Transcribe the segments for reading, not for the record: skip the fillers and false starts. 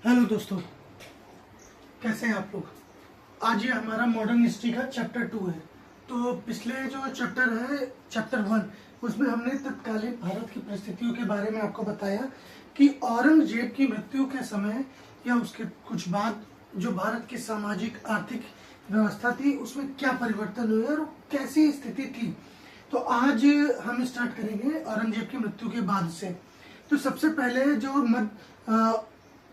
Hello दोस्तों, कैसे हैं आप लोग। आज ये हमारा मॉडर्न हिस्ट्री का चैप्टर 2 है। तो पिछले जो चैप्टर है चैप्टर 1, उसमें हमने तत्कालीन भारत की परिस्थितियों के बारे में आपको बताया कि औरंगजेब की मृत्यु के समय या उसके कुछ बाद जो भारत की सामाजिक आर्थिक व्यवस्था थी उसमें क्या परिवर्तन हुए और कैसी स्थिति थी। तो आज हम स्टार्ट करेंगे औरंगजेब की मृत्यु के बाद से। तो सबसे पहले जो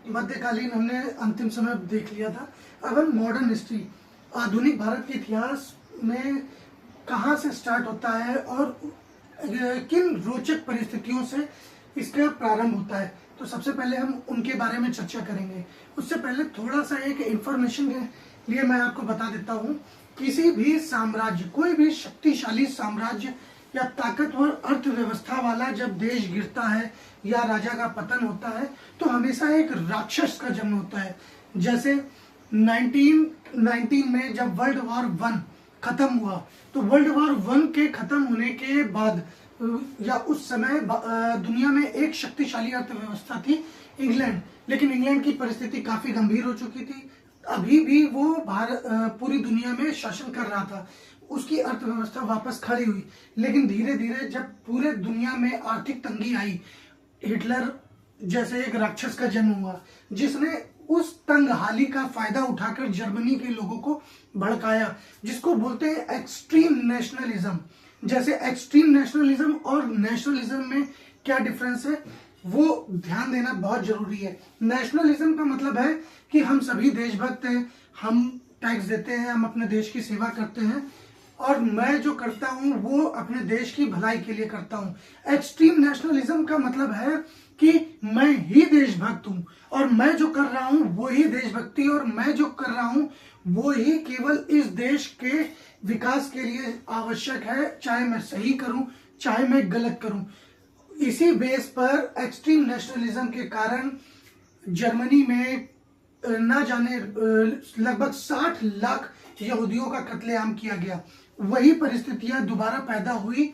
मध्यकालीन हमने अंतिम समय देख लिया था। अब हम मॉडर्न हिस्ट्री, आधुनिक भारत के इतिहास में कहाँ से स्टार्ट होता है और किन रोचक परिस्थितियों से इसका प्रारंभ होता है, तो सबसे पहले हम उनके बारे में चर्चा करेंगे। उससे पहले थोड़ा सा एक इंफॉर्मेशन के लिए मैं आपको बता देता हूँ। किसी भी साम्राज्य, कोई भी शक्तिशाली साम्राज्य या ताकतवर अर्थव्यवस्था वाला जब देश गिरता है या राजा का पतन होता है तो हमेशा एक राक्षस का जन्म होता है। जैसे 1919 में जब वर्ल्ड वॉर 1 खत्म हुआ, तो वर्ल्ड वॉर 1 के खत्म होने के बाद या उस समय दुनिया में एक शक्तिशाली अर्थव्यवस्था थी इंग्लैंड, लेकिन इंग्लैंड की परिस्थिति काफी गंभीर हो चुकी थी। अभी भी वो भारत पूरी दुनिया में शासन कर रहा था, उसकी अर्थव्यवस्था वापस खड़ी हुई। लेकिन धीरे धीरे जब पूरे दुनिया में आर्थिक तंगी आई, हिटलर जैसे एक राक्षस का जन्म हुआ जिसने उस तंगहाली का फायदा उठाकर जर्मनी के लोगों को भड़काया, जिसको बोलते हैं एक्सट्रीम नेशनलिज्म। जैसे एक्सट्रीम नेशनलिज्म और नेशनलिज्म में क्या डिफरेंस है वो ध्यान देना बहुत जरूरी है। नेशनलिज्म का मतलब है कि हम सभी देशभक्त हैं, हम टैक्स देते हैं, हम अपने देश की सेवा करते हैं और मैं जो करता हूं वो अपने देश की भलाई के लिए करता हूं। एक्सट्रीम नेशनलिज्म का मतलब है कि मैं ही देशभक्त हूं और मैं जो कर रहा हूं वो ही देशभक्ति, और मैं जो कर रहा हूं वो ही केवल इस देश के विकास के लिए आवश्यक है, चाहे मैं सही करूं चाहे मैं गलत करूं। इसी बेस पर एक्सट्रीम नेशनलिज्म के कारण जर्मनी में ना जाने लगभग 60 लाख यहूदियों का कत्लेआम किया गया। वही परिस्थितियां दोबारा पैदा हुई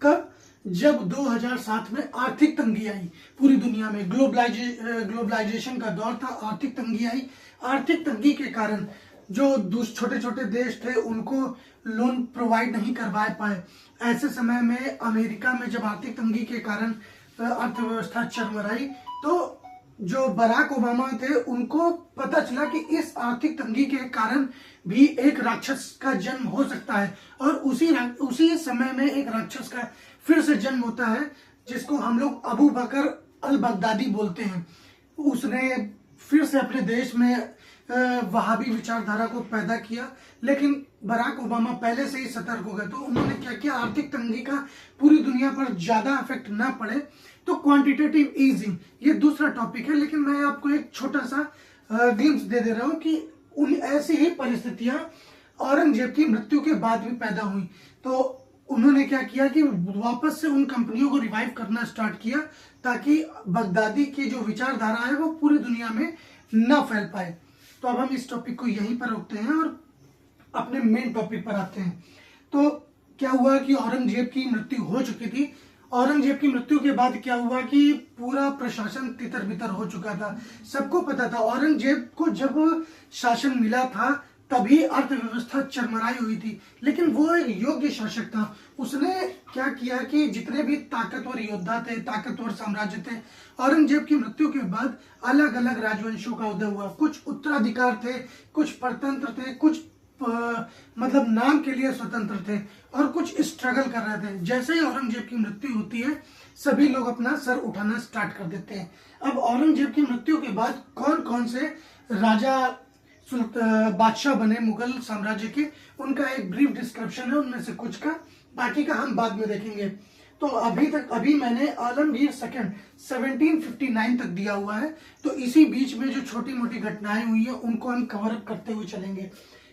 कब? जब 2007 में आर्थिक तंगी आई पूरी दुनिया में। ग्लोबलाइजेशन का दौर था, आर्थिक तंगी आई। आर्थिक तंगी के कारण जो छोटे छोटे देश थे उनको लोन प्रोवाइड नहीं करवा पाए। ऐसे समय में अमेरिका में जब आर्थिक तंगी के कारण अर्थव्यवस्था चरमराई, तो जो बराक ओबामा थे उनको पता चला कि इस आर्थिक तंगी के कारण भी एक राक्षस का जन्म हो सकता है, और उसी समय में एक राक्षस का फिर से जन्म होता है जिसको हम लोग अबू बकर अल बगदादी बोलते हैं। उसने फिर से अपने देश में वहाबी विचारधारा को पैदा किया, लेकिन बराक ओबामा पहले से ही सतर्क हो गए। तो उन्होंने क्या किया, आर्थिक तंगी का पूरी दुनिया पर ज्यादा इफेक्ट ना पड़े तो क्वांटिटेटिव ईजिंग, ये दूसरा टॉपिक है, लेकिन मैं आपको एक छोटा सा ग्लिम्स दे रहा हूं कि उन ऐसी ही परिस्थितियां औरंगजेब की मृत्यु के बाद भी पैदा हुई। तो उन्होंने क्या किया कि वापस से उन कंपनियों को रिवाइव करना स्टार्ट किया ताकि बगदादी की जो विचारधारा है वो पूरी दुनिया में न फैल पाए। तो अब हम इस टॉपिक को यहीं पर रोकते हैं और अपने मेन टॉपिक पर आते हैं। तो क्या हुआ कि औरंगजेब की मृत्यु हो चुकी थी। औरंगजेब की मृत्यु के बाद क्या हुआ कि पूरा प्रशासन तितर बितर हो चुका था। सबको पता था औरंगजेब को जब शासन मिला था तभी अर्थव्यवस्था चरमराई हुई थी, लेकिन वो एक योग्य शासक था। उसने क्या किया कि जितने भी ताकतवर योद्धा थे, ताकतवर साम्राज्य थे, औरंगजेब की मृत्यु के बाद अलग अलग राजवंशों का उदय हुआ। कुछ उत्तराधिकार थे, कुछ परतंत्र थे, कुछ मतलब नाम के लिए स्वतंत्र थे और कुछ स्ट्रगल कर रहे थे। जैसे ही औरंगजेब की मृत्यु होती है सभी लोग अपना सर उठाना स्टार्ट कर देते हैं। अब औरंगजेब की मृत्यु के बाद कौन कौन से राजा बादशाह बने मुगल साम्राज्य के, उनका एक ब्रीफ डिस्क्रिप्शन है उनमें से कुछ का, बाकी का हम बाद में देखेंगे। तो अभी मैंने आलमगीर सेकंड 1759 तक दिया हुआ है, तो इसी बीच में जो छोटी मोटी घटनाएं हुई है उनको हम कवर अप करते हुए चलेंगे।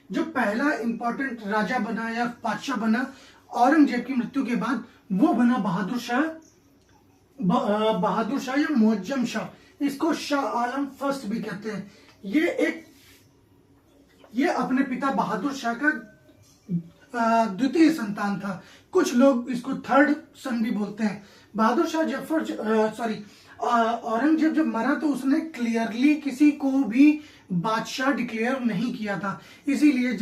जो पहला इंपॉर्टेंट राजा बना या बादशाह बना औरंगजेब की मृत्यु के बाद वो बना बहादुर शाह या मुअज्जम शाह। इसको शाह आलम फर्स्ट भी कहते हैं। ये अपने पिता बहादुर शाह का द्वितीय संतान था। कुछ लोग इसको थर्ड सन भी बोलते हैं। औरंगजेब जब मरा तो उसने क्लियरली किसी को भी बादशाह डिक्लेयर नहीं किया था, इसीलिए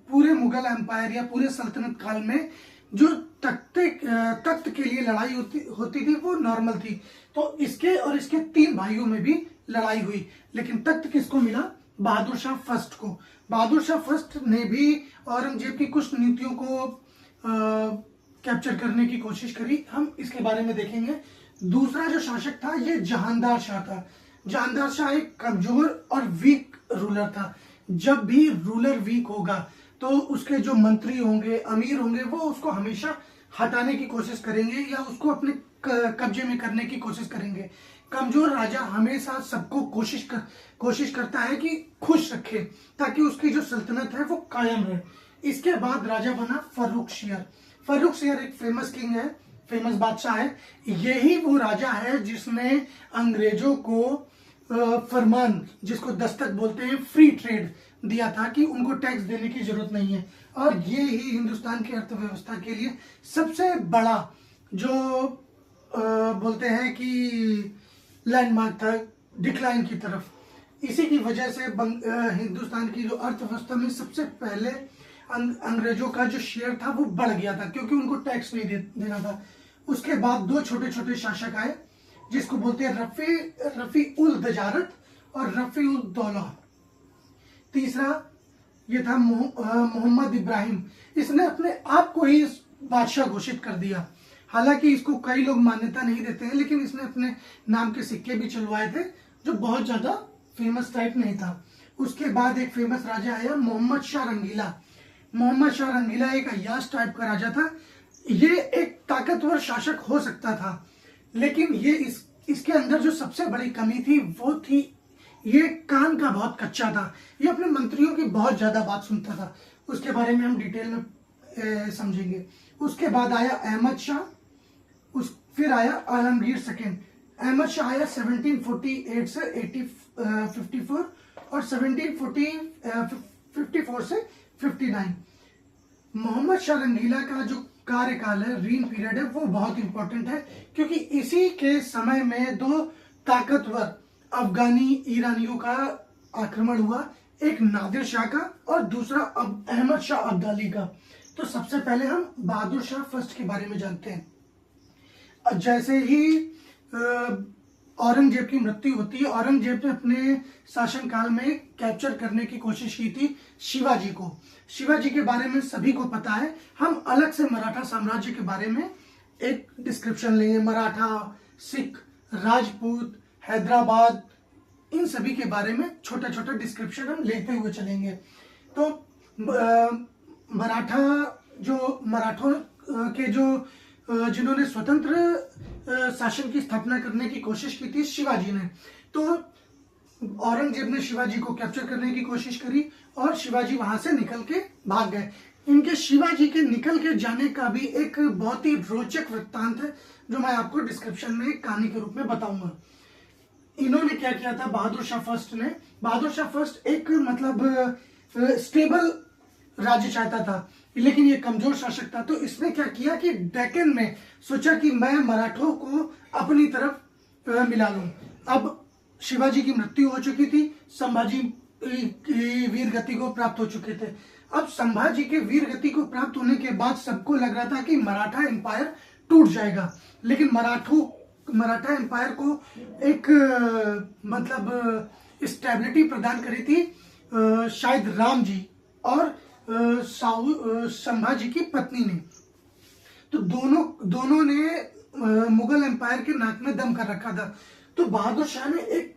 पूरे मुगल एम्पायर या पूरे सल्तनत काल में जो तख्त के लिए लड़ाई होती थी वो नॉर्मल थी। तो इसके और इसके 3 भाइयों में भी लड़ाई हुई, लेकिन तख्त किसको मिला? बहादुर शाह फर्स्ट को। बहादुर शाह फर्स्ट ने भी औरंगजेब की कुछ नीतियों को कैप्चर करने की कोशिश करी, हम इसके बारे में देखेंगे। दूसरा जो शासक था ये जहांदार शाह था। जहांदार शाह एक कमजोर और वीक रूलर था। जब भी रूलर वीक होगा तो उसके जो मंत्री होंगे, अमीर होंगे, वो उसको हमेशा हटाने की कोशिश करेंगे या उसको अपने कब्जे में करने की कोशिश करेंगे। कमजोर राजा हमेशा सबको कोशिश करता है कि खुश रखे ताकि उसकी जो सल्तनत है वो कायम रहे। इसके बाद राजा बना फर्रुख शियर। फर्रुख शियर एक फेमस किंग है, फेमस बादशाह है। यही वो राजा है जिसने अंग्रेजों को फरमान, जिसको दस्तक बोलते हैं, फ्री ट्रेड दिया था कि उनको टैक्स देने की जरूरत नहीं है। और ये ही हिंदुस्तान की अर्थव्यवस्था के लिए सबसे बड़ा जो बोलते हैं कि लैंडमार्क था डिक्लाइन की तरफ। इसी की वजह से हिंदुस्तान की जो अर्थव्यवस्था में सबसे पहले अंग्रेजों का जो शेयर था वो बढ़ गया था क्योंकि उनको टैक्स नहीं देना था। उसके बाद 2 छोटे छोटे शासक आए जिसको बोलते हैं रफी उल दजारत और रफी उल दौला। तीसरा ये था मोहम्मद इब्राहिम। इसने अपने आप को ही बादशाह घोषित कर दिया। हालांकि इसको कई लोग मान्यता नहीं देते हैं, लेकिन इसने अपने नाम के सिक्के भी चलवाए थे जो बहुत ज्यादा फेमस टाइप नहीं था। उसके बाद एक फेमस राजा आया मोहम्मद शाह रंगीला। मोहम्मद शाह रंगीला एक अय्याश टाइप का राजा था। ये एक ताकतवर शासक हो सकता था, लेकिन ये इसके अंदर जो सबसे बड़ी कमी थी वो थी ये कान का बहुत कच्चा था। ये अपने मंत्रियों की बहुत ज्यादा बात सुनता था। उसके बारे में हम डिटेल में समझेंगे। उसके बाद आया अहमद शाह, फिर आया आलमगीर सेकेंड। अहमद शाह आया 1748 से 1854 और 1754 से 59। मोहम्मद शाह रंगीला का जो कार्यकाल है, रीन पीरियड है, वो बहुत इंपॉर्टेंट है क्योंकि इसी के समय में 2 ताकतवर अफगानी ईरानियों का आक्रमण हुआ, एक नादिर शाह का और दूसरा अहमद शाह अब्दाली का। तो सबसे पहले हम बहादुर शाह फर्स्ट के बारे में जानते हैं। जैसे ही औरंगजेब की मृत्यु होती है, औरंगजेब ने अपने शासनकाल में कैप्चर करने की कोशिश की थी शिवाजी को। शिवाजी के बारे में सभी को पता है। हम अलग से मराठा साम्राज्य के बारे में एक डिस्क्रिप्शन लेंगे। मराठा, सिख, राजपूत, हैदराबाद, इन सभी के बारे में छोटा छोटा डिस्क्रिप्शन हम लेते हुए चलेंगे। तो मराठों के जो जिन्होंने स्वतंत्र शासन की स्थापना करने की कोशिश की थी शिवाजी ने, तो औरंगजेब ने शिवाजी को कैप्चर करने की कोशिश करी और शिवाजी वहां से निकल के भाग गए। इनके शिवाजी के निकल के जाने का भी एक बहुत ही रोचक वृत्तांत है जो मैं आपको डिस्क्रिप्शन में कहानी के रूप में बताऊंगा। इन्होंने क्या किया था बहादुर शाह फर्स्ट ने? बहादुर शाह फर्स्ट एक मतलब स्टेबल राज्य चाहता था, लेकिन ये कमजोर शासक था। तो इसने क्या किया कि डेक्कन में सोचा कि मैं मराठों को अपनी तरफ मिला लूं। अब शिवाजी की मृत्यु हो चुकी थी, संभाजी की वीर गति को प्राप्त हो चुके थे। अब संभाजी के वीर गति को प्राप्त होने के बाद सबको लग रहा था कि मराठा एम्पायर टूट जाएगा, लेकिन मराठा एम्पायर को एक मतलब स्टेबिलिटी प्रदान करी थी शायद राम जी और संभाजी की पत्नी ने। तो दोनों ने मुगल एम्पायर के नाक में दम कर रखा था। तो बहादुर शाह ने एक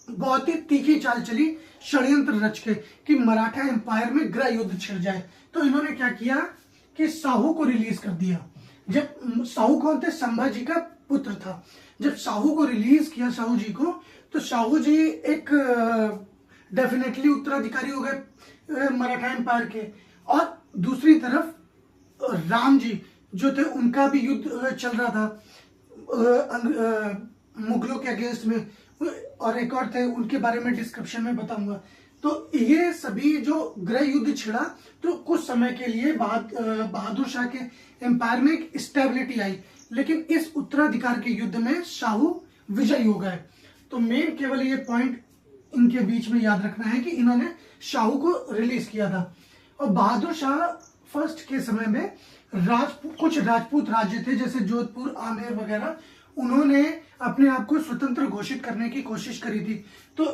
बहुत ही तीखी चाल चली, षड्यंत्र रच के कि मराठा एम्पायर में गृह युद्ध छिड़ जाए। तो इन्होंने क्या किया कि साहू को रिलीज कर दिया। जब साहू कौन थे? संभाजी का पुत्र था। जब साहू को रिलीज किया, साहू जी को, तो साहू जी एक डेफिनेटली उत्तराधिकारी हो गए मराठा एम्पायर के। और दूसरी तरफ राम जी जो थे उनका भी युद्ध चल रहा था मुगलों के अगेंस्ट में, और एक और थे उनके बारे में डिस्क्रिप्शन में बताऊंगा। तो ये सभी जो गृह युद्ध छिड़ा तो कुछ समय के लिए बहादुर शाह के एम्पायर में एक स्टेबिलिटी आई, लेकिन इस उत्तराधिकार के युद्ध में शाहू विजयी हो गए। तो मेन केवल ये पॉइंट इनके बीच में याद रखना है कि इन्होंने शाहू को रिलीज किया था। और बहादुर शाह फर्स्ट के समय में कुछ राजपूत राज्य थे जैसे जोधपुर, आमेर वगैरह, उन्होंने अपने आप को स्वतंत्र घोषित करने की कोशिश करी थी। तो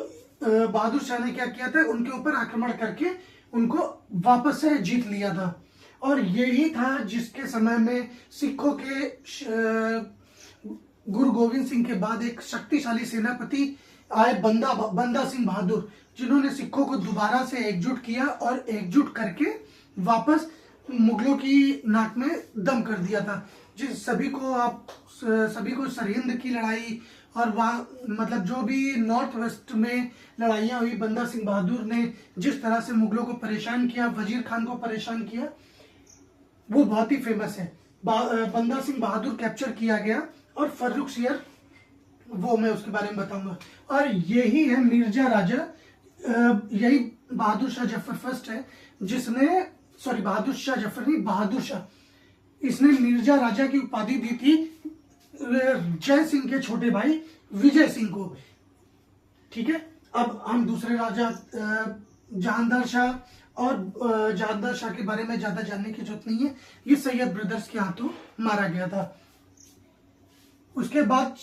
बहादुर शाह ने क्या किया था, उनके ऊपर आक्रमण करके उनको वापस से जीत लिया था। और यही था जिसके समय में सिखों के गुरु गोविंद सिंह के बाद एक शक्तिशाली सेनापति आए, बंदा सिंह बहादुर, जिन्होंने सिखों को दोबारा से एकजुट किया और एकजुट करके वापस मुगलों की नाक में दम कर दिया था। जिस सभी को सरहिंद की लड़ाई और वहाँ मतलब जो भी नॉर्थ वेस्ट में लड़ाइयाँ हुई, बंदा सिंह बहादुर ने जिस तरह से मुगलों को परेशान किया, वजीर खान को परेशान किया, वो बहुत ही फेमस है। बंदा सिंह बहादुर कैप्चर किया गया और फर्रुखसियर, वो मैं उसके बारे में बताऊंगा। और यही है मिर्जा राजा, यही बहादुर शाह जफर फर्स्ट है जिसने, सॉरी बहादुर शाह जफर नहीं, बहादुर शाह, इसने मिर्जा राजा की उपाधि दी थी जय सिंह के छोटे भाई विजय सिंह को। ठीक है, अब हम दूसरे राजा जहांदार शाह और जहांदार शाह के बारे में ज्यादा जानने की जरूरत नहीं है, ये सैयद ब्रदर्स के हाथों मारा गया था। उसके बाद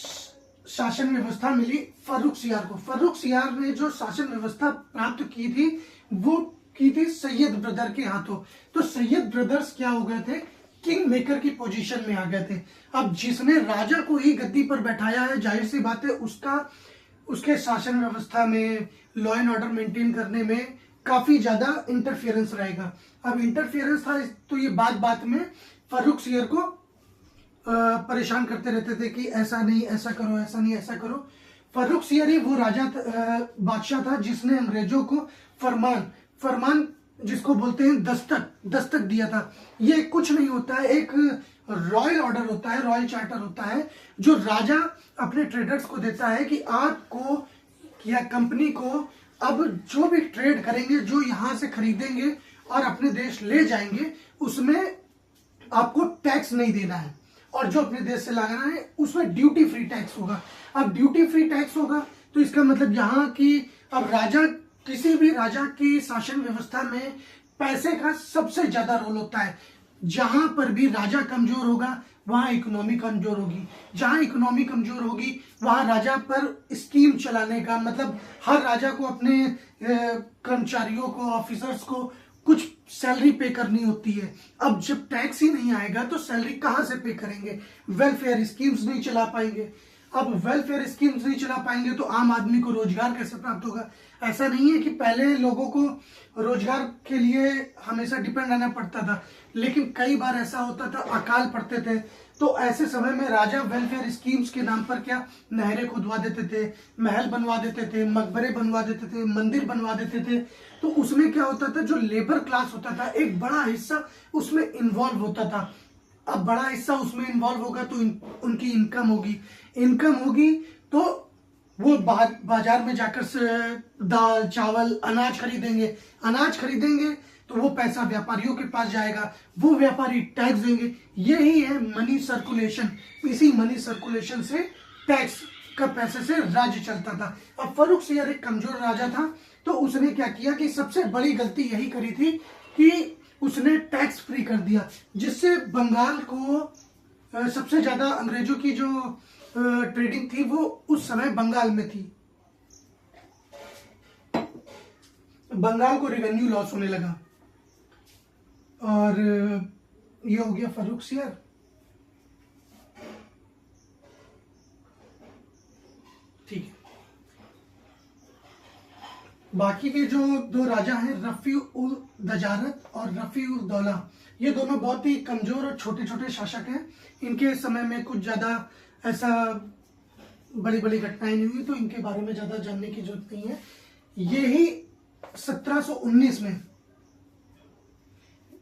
शासन व्यवस्था मिली फर्रुखसियार को। फर्रुखसियार ने जो शासन व्यवस्था प्राप्त की थी वो की थी सैयद ब्रदर के हाथों। तो सैयद ब्रदर्स क्या हो गए थे, किंग मेकर की पोजीशन में आ गए थे। अब जिसने राजा को ही गद्दी पर बैठाया है, जाहिर सी बात है उसके शासन व्यवस्था में, लॉ एंड ऑर्डर मेंटेन करने में काफी ज्यादा इंटरफियरेंस रहेगा। अब इंटरफियरेंस था तो ये बात में फर्रुखसियर को परेशान करते रहते थे कि ऐसा नहीं ऐसा करो, ऐसा नहीं ऐसा करो। फर्रुखसियर ही वो राजा बादशाह था जिसने अंग्रेजों को फरमान जिसको बोलते हैं दस्तक दिया था। ये कुछ नहीं होता है, एक रॉयल ऑर्डर होता है, रॉयल चार्टर होता है जो राजा अपने ट्रेडर्स को देता है कि आपको या कंपनी को अब जो भी ट्रेड करेंगे, जो यहां से खरीदेंगे और अपने देश ले जाएंगे, उसमें आपको टैक्स नहीं देना है, और जो अपने देश से लाना है उसमें ड्यूटी फ्री टैक्स होगा। अब ड्यूटी फ्री टैक्स होगा तो इसका मतलब यहाँ की अब किसी भी राजा की शासन व्यवस्था में पैसे का सबसे ज्यादा रोल होता है। जहां पर भी राजा कमजोर होगा वहां इकोनॉमी कमजोर होगी, जहां इकोनॉमी कमजोर होगी वहां राजा पर स्कीम चलाने का, मतलब हर राजा को अपने कर्मचारियों को, ऑफिसर्स को कुछ सैलरी पे करनी होती है। अब जब टैक्स ही नहीं आएगा तो सैलरी कहां से पे करेंगे, वेलफेयर स्कीम्स नहीं चला पाएंगे। अब वेलफेयर स्कीम्स नहीं चला पाएंगे तो आम आदमी को रोजगार कैसे प्राप्त होगा। ऐसा नहीं है कि पहले लोगों को रोजगार के लिए हमेशा डिपेंड रहना पड़ता था, लेकिन कई बार ऐसा होता था अकाल पड़ते थे, तो ऐसे समय में राजा वेलफेयर स्कीम्स के नाम पर क्या नहरें खुदवा देते थे, महल बनवा देते थे, मकबरे बनवा देते थे, मंदिर बनवा देते थे। तो उसमें क्या होता था, जो लेबर क्लास होता था एक बड़ा हिस्सा उसमें इन्वॉल्व होता था। अब बड़ा हिस्सा उसमें इन्वॉल्व होगा तो उनकी इनकम होगी तो वो बाजार में जाकर से दाल चावल अनाज खरीदेंगे तो वो पैसा व्यापारियों के पास जाएगा, वो व्यापारी टैक्स देंगे। यही है मनी सर्कुलेशन। इसी मनी सर्कुलेशन से टैक्स का पैसे से राज्य चलता था। अब फर्रुखसियर एक कमजोर राजा था तो उसने क्या किया कि सबसे बड़ी गलती यही करी थी कि उसने टैक्स फ्री कर दिया, जिससे बंगाल को सबसे ज्यादा अंग्रेजों की जो ट्रेडिंग थी वो उस समय बंगाल में थी। बंगाल को रेवेन्यू लॉस होने लगा। और ये हो गया फर्रुखसियर। ठीक है, बाकी के जो दो राजा हैं रफी उल दजारत और रफी उल दौला, ये दोनों बहुत ही कमजोर और छोटे छोटे शासक हैं। इनके समय में कुछ ज्यादा ऐसा बड़ी बड़ी घटनाएं नहीं हुई तो इनके बारे में ज्यादा जानने की जरूरत नहीं है। यही 1719 में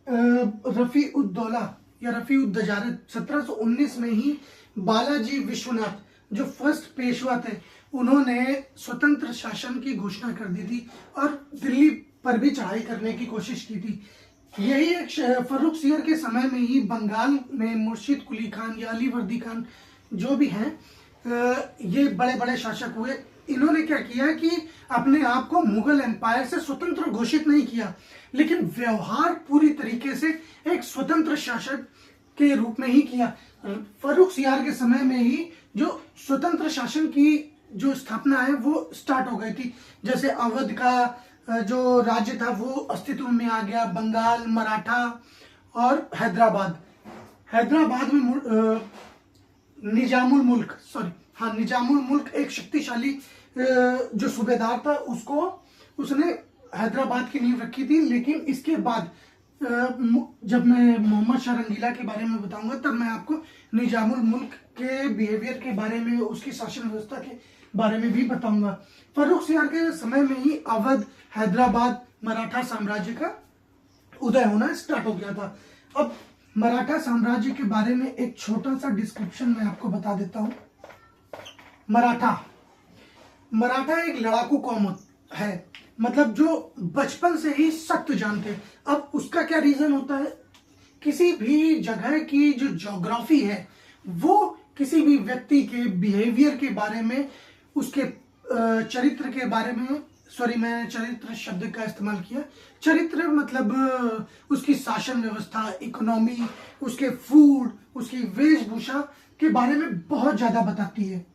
रफी उद दौला या रफी उद दजारत 1719 में ही बालाजी विश्वनाथ जो फर्स्ट पेशवा थे उन्होंने स्वतंत्र शासन की घोषणा कर दी थी और दिल्ली पर भी चढ़ाई करने की कोशिश की थी। यही एक फर्रुखसियर के समय में ही बंगाल में मुर्शिद कुली खान या अली वर्दी खान जो भी हैं ये बड़े बड़े शासक हुए, इन्होंने क्या किया कि अपने आप को मुगल एम्पायर से स्वतंत्र घोषित नहीं किया, लेकिन व्यवहार पूरी तरीके से एक स्वतंत्र शासक के रूप में ही किया। फर्रुखसियार के समय में ही जो स्वतंत्र शासन की जो स्थापना है वो स्टार्ट हो गई थी। जैसे अवध का जो राज्य था वो अस्तित्व में आ गया, बंगाल, मराठा और हैदराबाद। हैदराबाद में निजामुल मुल्क एक शक्तिशाली जो सूबेदार था, उसने हैदराबाद की नींव रखी थी। लेकिन इसके बाद जब मैं मोहम्मद शाह रंगीला के बारे में बताऊंगा तब मैं आपको निजामुल मुल्क के बिहेवियर के बारे में, उसकी शासन व्यवस्था के बारे में भी बताऊंगा। फर्रुखसियार के समय में ही अवध, हैदराबाद, मराठा साम्राज्य का उदय होना स्टार्ट हो गया था। अब मराठा साम्राज्य के बारे में एक छोटा सा डिस्क्रिप्शन मैं आपको बता देता हूं। मराठा एक लड़ाकू कौम है, मतलब जो बचपन से ही सख्त जानते। अब उसका क्या रीजन होता है, किसी भी जगह की जो ज्योग्राफी है वो किसी भी व्यक्ति के बिहेवियर के बारे में, उसके चरित्र के बारे में, सॉरी मैंने चरित्र शब्द का इस्तेमाल किया, चरित्र मतलब उसकी शासन व्यवस्था, इकोनॉमी, उसके फूड, उसकी वेशभूषा के बारे में बहुत ज्यादा बताती है।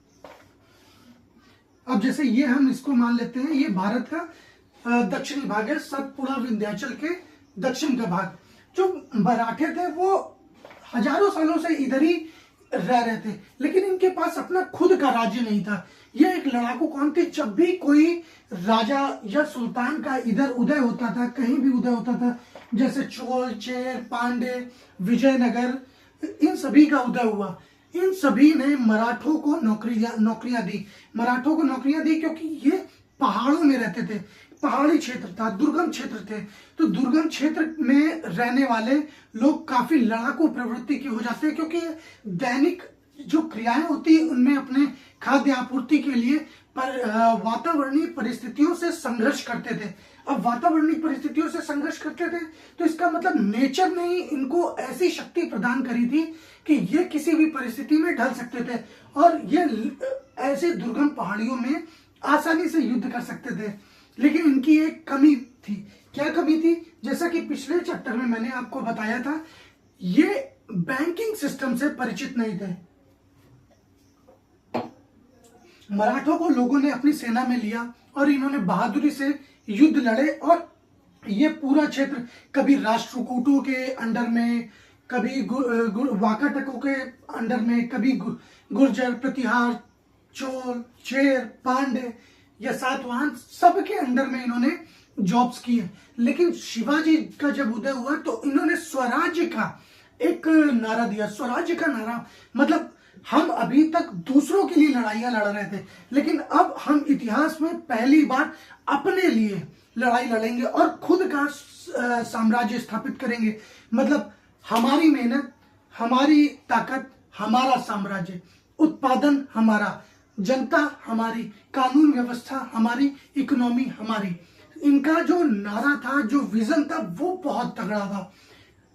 अब जैसे ये हम इसको मान लेते हैं, ये भारत का दक्षिणी भाग है, सतपुड़ा विंध्याचल के दक्षिण का भाग। जो मराठे थे वो हजारों सालों से इधर ही रह रहे थे, लेकिन इनके पास अपना खुद का राज्य नहीं था। ये एक लड़ाकू कौन थी, जब भी कोई राजा या सुल्तान का इधर उदय होता था, कहीं भी उदय होता था, जैसे चोल, चेर, पांडे, विजयनगर, इन सभी का उदय हुआ। इन सभी ने मराठों को नौकरियां दी क्योंकि ये पहाड़ों में रहते थे, पहाड़ी क्षेत्र था, दुर्गम क्षेत्र थे। तो दुर्गम क्षेत्र में रहने वाले लोग काफी लड़ाकू प्रवृत्ति के हो जाते हैं, क्योंकि दैनिक जो क्रियाएं होती है उनमें अपने खाद्य आपूर्ति के लिए वातावरणीय परिस्थितियों से संघर्ष करते थे। अब वातावरणीय परिस्थितियों से संघर्ष करते थे तो इसका मतलब नेचर ने ही इनको ऐसी शक्ति प्रदान करी थी कि ये किसी भी परिस्थिति में ढल सकते थे और ये ऐसे दुर्गम पहाड़ियों में आसानी से युद्ध कर सकते थे। लेकिन इनकी एक कमी थी। क्या कमी थी? जैसा कि पिछले चैप्टर में मैंने आपको बताया था, ये बैंकिंग सिस्टम से परिचित नहीं थे। मराठों को लोगों ने अपनी सेना में लिया और इन्होंने बहादुरी से युद्ध लड़े और ये पूरा क्षेत्र कभी राष्ट्रकूटों के अंडर में, कभी वाकाटकों के अंडर में, कभी गुर्जर, प्रतिहार, चोल, चेर, पांडे या सातवाहन, सबके अंडर में इन्होंने जॉब्स की है। लेकिन शिवाजी का जब उदय हुआ तो इन्होंने स्वराज्य का एक नारा दिया। स्वराज्य का नारा मतलब हम अभी तक दूसरों के लिए लड़ाइयां लड़ रहे थे, लेकिन अब हम इतिहास में पहली बार अपने लिए लड़ाई लड़ेंगे और खुद का साम्राज्य स्थापित करेंगे। मतलब हमारी मेहनत, हमारी ताकत, हमारा साम्राज्य, उत्पादन हमारा, जनता हमारी, कानून व्यवस्था हमारी, इकोनॉमी हमारी। इनका जो नारा था, जो विजन था, वो बहुत तगड़ा था।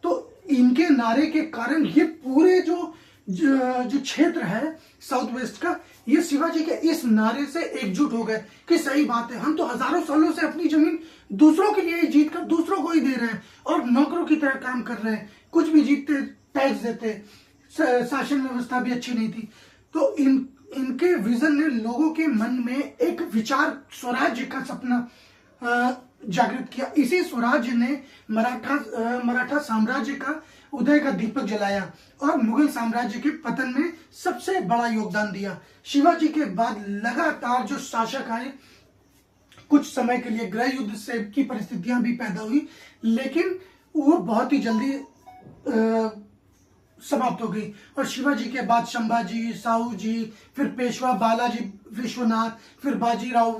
तो इनके नारे के कारण ये पूरे जो क्षेत्र है साउथ वेस्ट का, ये शिवाजी के इस नारे से एकजुट हो गए कि सही बात है, हम तो हजारों सालों से अपनी जमीन दूसरों के लिए जीत कर दूसरों को ही दे रहे हैं और नौकरों की तरह काम कर रहे हैं, कुछ भी जीतते टैक्स देते, शासन व्यवस्था भी अच्छी नहीं थी। तो इनके विजन ने लोगों के मन में एक विचार, स्वराज्य का सपना जागृत किया। इसी स्वराज्य ने मराठा साम्राज्य का उदय का दीपक जलाया और मुगल साम्राज्य के पतन में सबसे बड़ा योगदान दिया। शिवाजी के बाद लगातार जो शासक आए, कुछ समय के लिए गृह युद्ध से की परिस्थितियां भी पैदा हुई, लेकिन वो बहुत ही जल्दी समाप्त हो गई। और शिवाजी के बाद संभाजी, साहू जी, फिर पेशवा बालाजी विश्वनाथ, फिर बाजीराव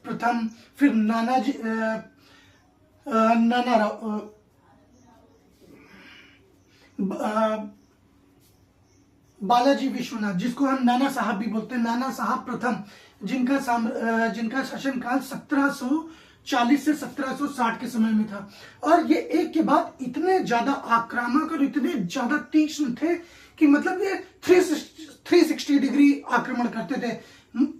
प्रथम, फिर बालाजी विश्वनाथ, जिसको हम नाना साहब भी बोलते हैं, नाना साहब प्रथम, जिनका शासनकाल 1740 से 1760 के समय में था। और ये एक के बाद इतने ज्यादा आक्रामक और इतने ज्यादा तीक्ष्ण थे कि मतलब ये 360 डिग्री आक्रमण करते थे।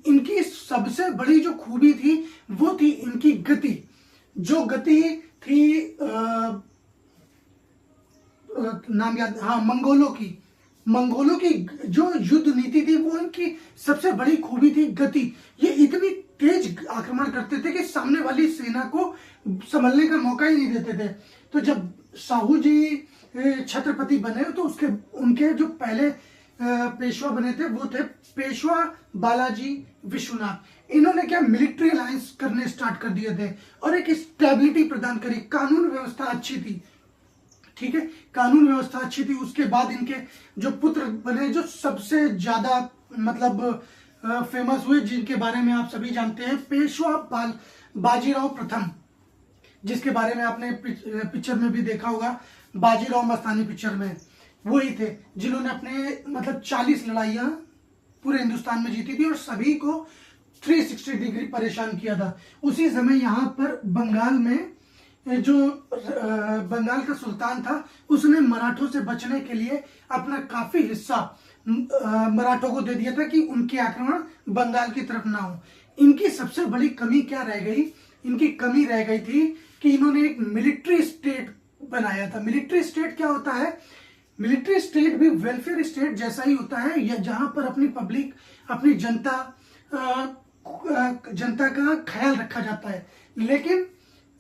इनकी सबसे बड़ी जो खूबी थी वो थी इनकी गति। जो गति थी नाम याद, हाँ, मंगोलों की जो युद्ध नीति थी वो इनकी सबसे बड़ी खूबी थी, गति। ये इतनी तेज आक्रमण करते थे कि सामने वाली सेना को संभलने का मौका ही नहीं देते थे। तो जब साहू जी छत्रपति बने तो उनके जो पहले पेशवा बने थे वो थे पेशवा बालाजी विश्वनाथ। इन्होंने क्या मिलिट्री अलायंस करने स्टार्ट कर दिए थे और एक स्टेबिलिटी प्रदान करी। कानून व्यवस्था अच्छी थी, ठीक है, कानून व्यवस्था अच्छी थी। उसके बाद इनके जो पुत्र बने, जो सबसे ज्यादा मतलब फेमस हुए, जिनके बारे में आप सभी जानते हैं, पेशवा बाजीराव प्रथम, जिसके बारे में आपने पिक्चर में भी देखा होगा, बाजीराव मस्तानी पिक्चर में। वही थे जिन्होंने अपने मतलब 40 लड़ाइयां पूरे हिंदुस्तान में जीती थी और सभी को 360 डिग्री परेशान किया था। उसी समय यहाँ पर बंगाल में जो बंगाल का सुल्तान था, उसने मराठों से बचने के लिए अपना काफी हिस्सा मराठों को दे दिया था कि उनके आक्रमण बंगाल की तरफ ना हो। इनकी सबसे बड़ी कमी क्या रह गई? इनकी कमी रह गई थी कि इन्होंने एक मिलिट्री स्टेट बनाया था। मिलिट्री स्टेट क्या होता है? मिलिट्री स्टेट भी वेलफेयर स्टेट जैसा ही होता है, या जहां पर अपनी पब्लिक, अपनी जनता का ख्याल रखा जाता है, लेकिन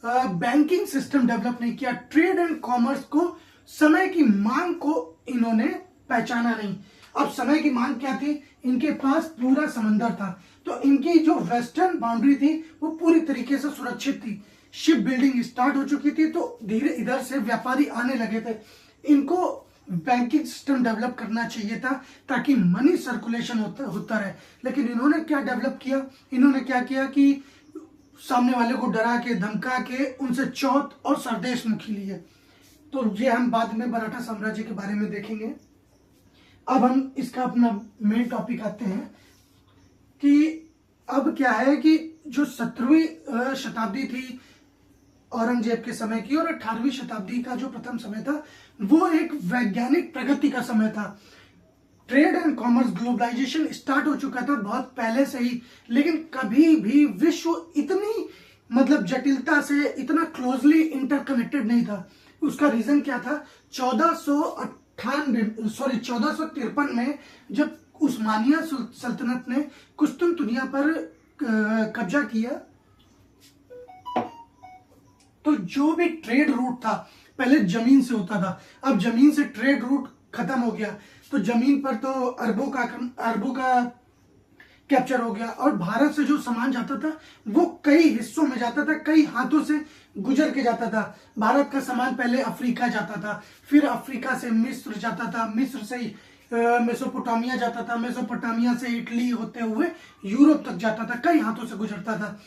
बैंकिंग सिस्टम डेवलप नहीं किया। ट्रेड एंड कॉमर्स को, समय की मांग को इन्होंने पहचाना नहीं। अब समय की मांग क्या थी? इनके पास पूरा समंदर था, तो इनकी जो वेस्टर्न बाउंड्री थी वो पूरी तरीके से सुरक्षित थी। शिप बिल्डिंग स्टार्ट हो चुकी थी, तो धीरे इधर से व्यापारी आने लगे थे। इनको बैंकिंग सिस्टम डेवलप करना चाहिए था ताकि मनी सर्कुलेशन होता रहे। लेकिन इन्होंने क्या डेवलप किया? इन्होंने क्या किया कि सामने वाले को डरा के, धमका के उनसे चौथ और सरदेश मुखी लिए। तो ये हम बाद में मराठा साम्राज्य के बारे में देखेंगे। अब हम इसका अपना मेन टॉपिक आते हैं कि अब क्या है कि जो 17वीं शताब्दी थी औरंगजेब के समय की और 18वीं शताब्दी का जो प्रथम समय था, वो एक वैज्ञानिक प्रगति का समय था। Trade and commerce, globalization start हो चुका था बहुत पहले से ही, लेकिन कभी भी विश्व इतनी मतलब जटिलता से, इतना क्लोजली इंटरकनेक्टेड नहीं था। उसका रीजन क्या था? 1453 में जब उस्मानिया सल्तनत ने कुस्तुनतुनिया पर कब्जा किया, तो जो भी ट्रेड रूट था पहले जमीन से होता था, अब जमीन से ट्रेड रूट खत्म हो गया, तो जमीन पर तो अरबों का कैप्चर हो गया और भारत से जो सामान जाता था वो कई हिस्सों में जाता था, कई हाथों से गुजर के जाता था। भारत का सामान पहले अफ्रीका जाता था, फिर अफ्रीका से मिस्र जाता था, मिस्र से मेसोपोटामिया जाता था, मेसोपोटामिया से इटली होते हुए यूरोप तक जाता था, कई हाथों से गुजरता था।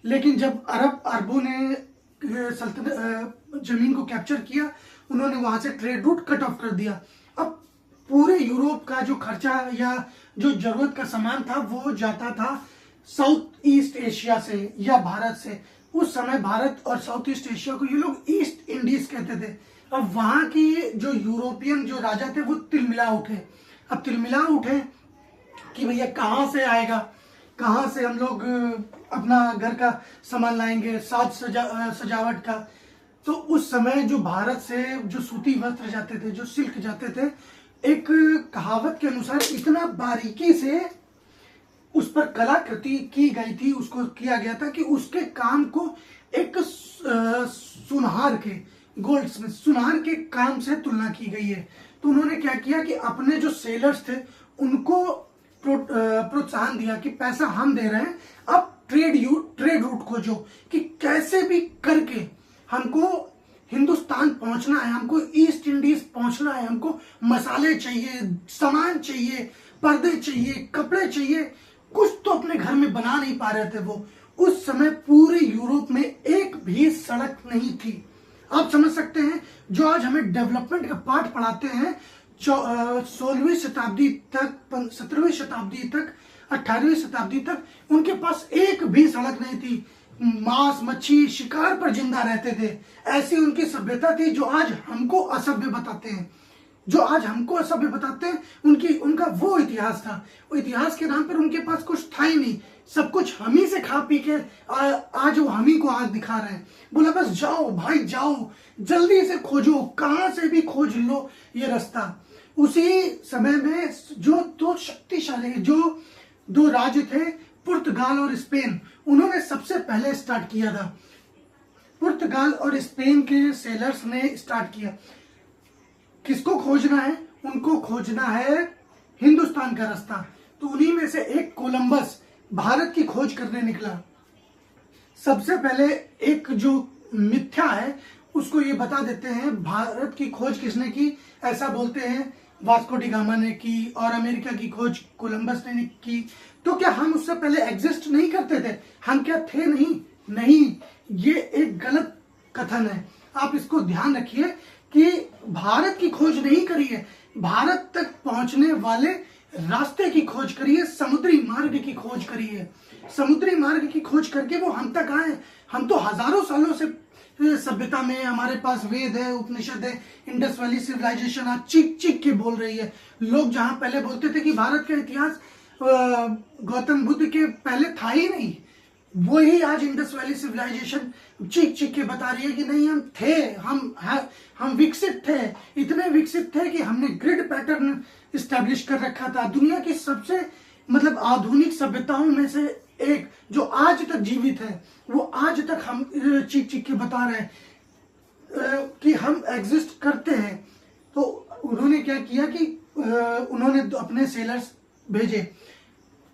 लेकिन जब अरबों ने जमीन को कैप्चर किया, उन्होंने वहां से ट्रेड रूट कट ऑफ कर दिया। अब पूरे यूरोप का जो खर्चा या जो जरूरत का सामान था वो जाता था साउथ ईस्ट एशिया से या भारत से। उस समय भारत और साउथ ईस्ट एशिया को ये लोग ईस्ट इंडीज कहते थे। अब वहां की जो यूरोपियन जो राजा थे वो तिलमिला उठे। अब तिलमिला उठे कि भैया कहाँ से आएगा, कहाँ से हम लोग अपना घर का सामान लाएंगे, सजावट का। तो उस समय जो भारत से जो सूती वस्त्र जाते थे, जो सिल्क जाते थे, एक कहावत के अनुसार इतना बारीकी से उस पर कलाकृति की गई थी, उसको किया गया था कि उसके काम को एक सुनार के, गोल्डस्मिथ सुनार के काम से तुलना की गई है। तो उन्होंने क्या किया कि अपने जो सेलर्स थे उनको प्रोत्साहन दिया कि पैसा हम दे रहे हैं, अब ट्रेड रूट खोजो कि कैसे भी करके हमको हिंदुस्तान पहुंचना है, हमको ईस्ट इंडीज पहुंचना है, हमको मसाले चाहिए, सामान चाहिए, पर्दे चाहिए, कपड़े चाहिए, कुछ तो अपने घर में बना नहीं पा रहे थे वो। उस समय पूरे यूरोप में एक भी सड़क नहीं थी। आप समझ सकते हैं, जो आज हमें डेवलपमेंट का पाठ पढ़ाते हैं 16वीं शताब्दी तक, 17वीं शताब्दी तक, 18वीं शताब्दी तक उनके पास एक भी सड़क नहीं थी। मांस मच्छी शिकार पर जिंदा रहते थे। ऐसी उनकी सभ्यता थी जो आज हमको असभ्य बताते हैं। जो आज हमको सभ्य बताते हैं, उनका वो इतिहास था। वो इतिहास के नाम पर उनके पास कुछ था ही नहीं, सब कुछ हम ही से खा पी के आज वो हम ही को आग दिखा रहे हैं। बोला बस जाओ भाई जाओ, जल्दी से खोजो, कहां से भी खोज लो ये रास्ता। उसी समय में जो दो शक्तिशाली जो दो राज्य थे, पुर्तगाल और स्पेन, उन्होंने सबसे पहले स्टार्ट किया था। पुर्तगाल और स्पेन के सेलर्स ने स्टार्ट किया। किसको खोजना है? उनको खोजना है हिंदुस्तान का रास्ता। तो उन्हीं में से एक कोलंबस भारत की खोज करने निकला। सबसे पहले एक जो मिथ्या है उसको ये बता देते हैं, भारत की खोज किसने की? ऐसा बोलते हैं वास्को डी गामा ने की और अमेरिका की खोज कोलंबस ने की। तो क्या हम उससे पहले एग्जिस्ट नहीं करते थे? हम क्या थे? नहीं, ये एक गलत कथन है। आप इसको ध्यान रखिए कि भारत की खोज नहीं करी है, भारत तक पहुंचने वाले रास्ते की खोज करी है, समुद्री मार्ग की खोज करी है। समुद्री मार्ग की खोज करके वो हम तक आए। हम तो हजारों सालों से सभ्यता में, हमारे पास वेद है, उपनिषद है, इंडस वैली सिविलाइजेशन आज चीख चीख के बोल रही है। लोग जहां पहले बोलते थे कि भारत का इतिहास गौतम बुद्ध के पहले था ही नहीं, वही आज इंडस वैली सिविलाइजेशन चीख चीख के बता रही है कि नहीं हम थे, हम विकसित थे, इतने विकसित थे कि हमने ग्रिड पैटर्न स्टैब्लिश कर रखा था। दुनिया की सबसे मतलब आधुनिक सभ्यताओं में से एक जो आज तक जीवित है, वो आज तक हम चीख चीख के बता रहे हैं कि हम एग्जिस्ट करते हैं। तो उन्होंने क्या किया कि उन्होंने अपने सेलर्स भेजे।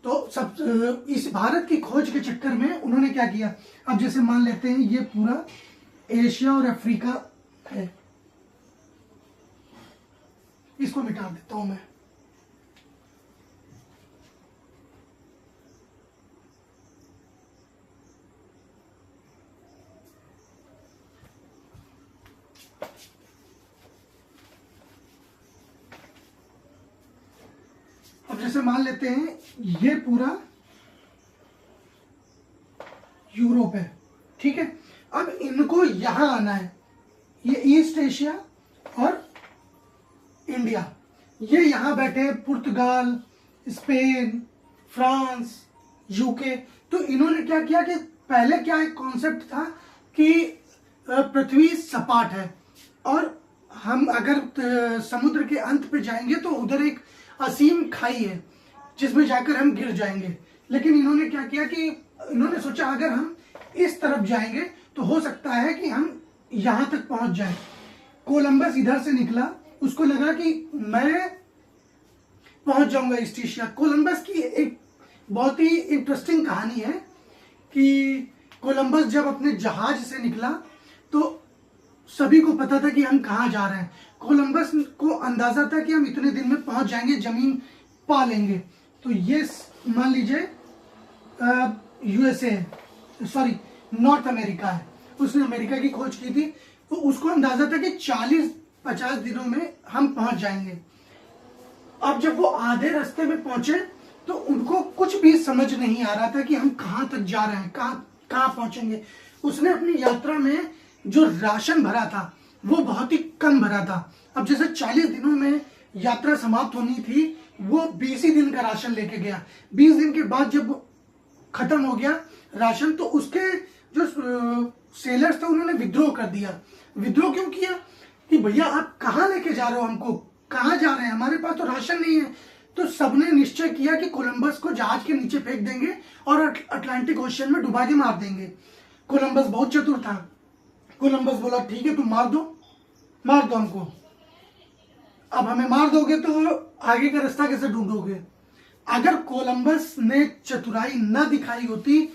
तो सब इस भारत की खोज के चक्कर में उन्होंने क्या किया, अब जैसे मान लेते हैं ये पूरा एशिया और अफ्रीका है, इसको मिटा देता हूं मैं। अब जैसे मान लेते हैं ये पूरा यूरोप है, ठीक है। अब इनको यहां आना है, ये ईस्ट एशिया और इंडिया, ये यहां बैठे हैं, पुर्तगाल, स्पेन, फ्रांस, यूके। तो इन्होंने क्या किया कि पहले क्या एक कॉन्सेप्ट था कि पृथ्वी सपाट है और हम अगर समुद्र के अंत पे जाएंगे तो उधर एक असीम खाई है जिसमें जाकर हम गिर जाएंगे। लेकिन इन्होंने क्या किया कि इन्होंने सोचा अगर हम इस तरफ जाएंगे तो हो सकता है कि हम यहां तक पहुंच जाएं। कोलंबस इधर से निकला, उसको लगा कि मैं पहुंच जाऊंगा ईस्ट एशिया। कोलंबस की एक बहुत ही इंटरेस्टिंग कहानी है कि कोलंबस जब अपने जहाज से निकला तो सभी को पता था कि हम कहाँ जा रहे हैं। कोलंबस को अंदाजा था कि हम इतने दिन में पहुंच जाएंगे, जमीन पा लेंगे। तो ये मान लीजिए यूएसए, सॉरी नॉर्थ अमेरिका है, उसने अमेरिका की खोज की थी। तो उसको अंदाजा था कि 40-50 दिनों में हम पहुंच जाएंगे। अब जब वो आधे रास्ते में पहुंचे तो उनको कुछ भी समझ नहीं आ रहा था कि हम कहाँ तक जा रहे हैं, कहाँ पहुंचेंगे। उसने अपनी यात्रा में जो राशन भरा था वो बहुत ही कम भरा था। अब जैसे 40 दिनों में यात्रा समाप्त होनी थी, वो 20 ही दिन का राशन लेके गया। 20 दिन के बाद जब खत्म हो गया राशन तो उसके जो सेलर्स थे उन्होंने विद्रोह कर दिया। विद्रोह क्यों किया कि भैया आप कहाँ लेके जा रहे हो, हमको कहाँ जा रहे हैं, हमारे पास तो राशन नहीं है। तो सबने निश्चय किया कि कोलंबस को जहाज के नीचे फेंक देंगे और अटलांटिक ओशियन में डुबा के मार देंगे। कोलंबस बहुत चतुर था। कोलंबस बोला ठीक है तुम मार दो हमको। अब हमें मार दोगे तो आगे का रास्ता कैसे ढूंढोगे? अगर कोलंबस ने चतुराई न दिखाई होती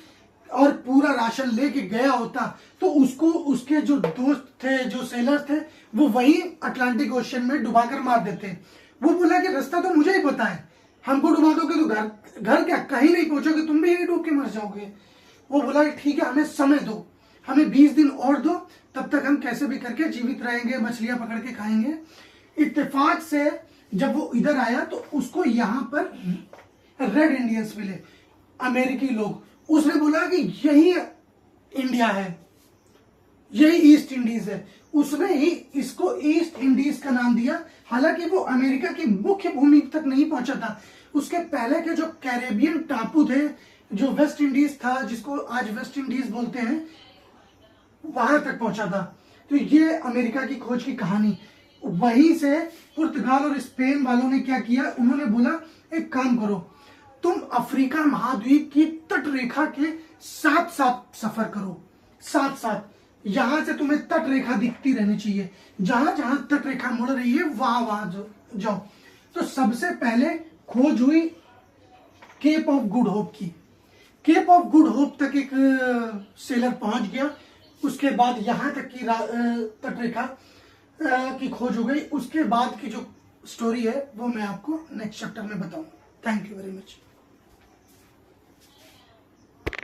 और पूरा राशन लेके गया होता तो उसको उसके जो दोस्त थे, जो सेलर्स थे, वो वहीं अटलांटिक ओशियन में डुबाकर मार देते। वो बोला कि रास्ता तो मुझे ही पता है, हमको डुबा दोगे तो घर क्या कहीं नहीं पहुंचोगे, तुम भी यही डूब के मर जाओगे। वो बोला कि ठीक है हमें समय दो, हमें 20 दिन और दो, तब तक हम कैसे भी करके जीवित रहेंगे, मछलियां पकड़ के खाएंगे। इत्तेफाक से जब वो इधर आया तो उसको यहाँ पर रेड इंडियंस मिले, अमेरिकी लोग। उसने बोला कि यही इंडिया है, यही ईस्ट इंडीज है। उसने ही इसको ईस्ट इंडीज का नाम दिया। हालांकि वो अमेरिका की मुख्य भूमि तक नहीं पहुंचा था, उसके पहले के जो कैरेबियन टापू थे, जो वेस्ट इंडीज था जिसको आज वेस्ट इंडीज बोलते हैं, वहां तक पहुंचा था। तो ये अमेरिका की खोज की कहानी। वहीं से पुर्तगाल और स्पेन वालों ने क्या किया, उन्होंने बोला एक काम करो, तुम अफ्रीका महाद्वीप की तट रेखा के साथ साथ सफर करो, साथ साथ, यहां से तुम्हें तट रेखा दिखती रहनी चाहिए, जहां जहां तट रेखा मुड़ रही है वहां वहां जाओ। तो सबसे पहले खोज हुई केप ऑफ गुड होप की। केप ऑफ गुड होप तक एक सेलर पहुंच गया, उसके बाद यहां तक की तट रेखा की खोज हो गई। उसके बाद की जो स्टोरी है वो मैं आपको नेक्स्ट चैप्टर में बताऊंगा। Thank you very much.